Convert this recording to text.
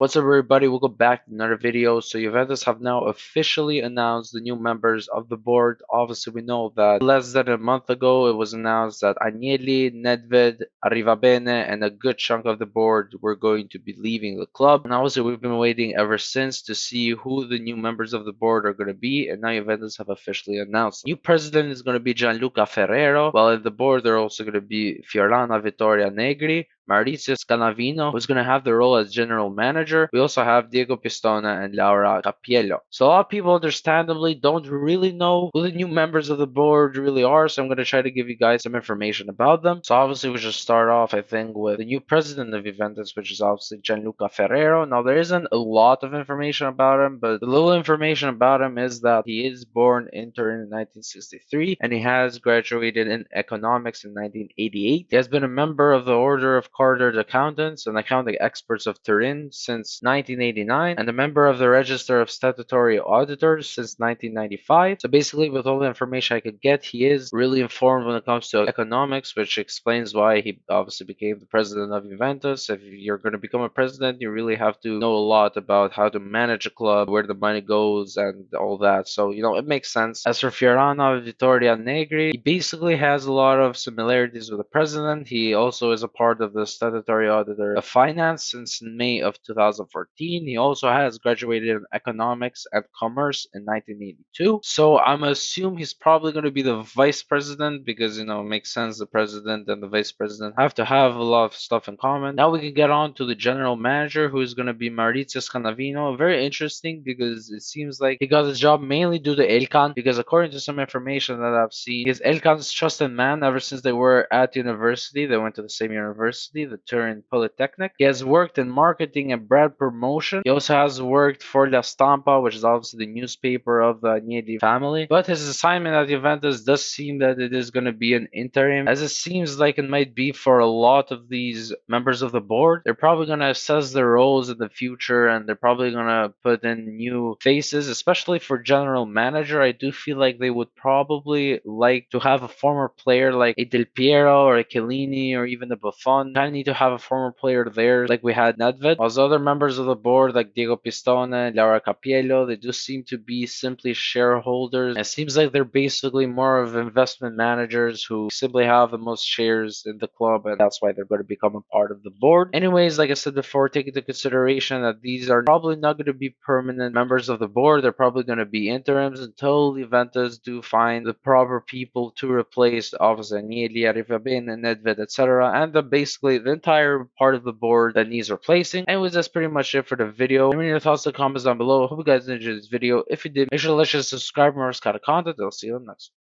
What's up, everybody? Welcome back to another video. So Juventus have now officially announced the new members of the board. Obviously, we know that less than a month ago, it was announced that Agnelli, Nedved, Arrivabene, and a good chunk of the board were going to be leaving the club. And obviously, we've been waiting ever since to see who the new members of the board are going to be. And now Juventus have officially announced. New president is going to be Gianluca Ferrero, while at the board, they're also going to be Fiorana Vittoria Negri, Maurizio Scanavino, who's going to have the role as general manager. We also have Diego Pistona and Laura Cappiello. So a lot of people understandably don't really know who the new members of the board really are, so I'm going to try to give you guys some information about them. So obviously we just start off, I think, with the new president of Juventus, which is obviously Gianluca Ferrero. Now there isn't a lot of information about him, but the little information about him is that he is born in Turin in 1963 and he has graduated in economics in 1988. He has been a member of the Order of Chartered Accountants and Accounting Experts of Turin since 1989 and a member of the Register of Statutory Auditors since 1995. So basically, with all the information I could get, he is really informed when it comes to economics, which explains why he obviously became the president of Juventus. If you're going to become a president, you really have to know a lot about how to manage a club, where the money goes, and all that. So, it makes sense. As for Fiorano Vittoria Negri, he basically has a lot of similarities with the president. He also is a part of the Statutory Auditor of Finance since May of 2014. He also has graduated in Economics and Commerce in 1982. So I'm assuming he's probably going to be the vice president because, it makes sense. The president and the vice president have to have a lot of stuff in common. Now we can get on to the general manager, who is going to be Maurizio Scanavino. Very interesting because it seems like he got his job mainly due to Elkan, because according to some information that I've seen, he's Elkan's trusted man ever since they were at university. They went to the same university, the Turin Polytechnic. He has worked in marketing and brand promotion. He also has worked for La Stampa, which is obviously the newspaper of the Agnelli family. But his assignment at Juventus does seem that it is going to be an interim, as it seems like it might be for a lot of these members of the board. They're probably going to assess their roles in the future, and they're probably going to put in new faces, especially for general manager. I do feel like they would probably like to have a former player like a Del Piero or a Chiellini or even a Buffon. Kind of need to have a former player there, like we had Nedved. Whilst other members of the board, like Diego Pistone, Laura Cappiello, they do seem to be simply shareholders. It seems like they're basically more of investment managers who simply have the most shares in the club, and that's why they're going to become a part of the board. Anyways, like I said before, take into consideration that these are probably not going to be permanent members of the board. They're probably going to be interims until Juventus do find the proper people to replace obviously Agnelli, Arrivabene, Nedved, etc. And basically the entire part of the board that needs replacing. Anyways, that's pretty much it for the video. Let me know your thoughts in the comments down below. I hope you guys enjoyed this video. If you did, make sure to like and subscribe for more kind of content. I'll see you in the next one.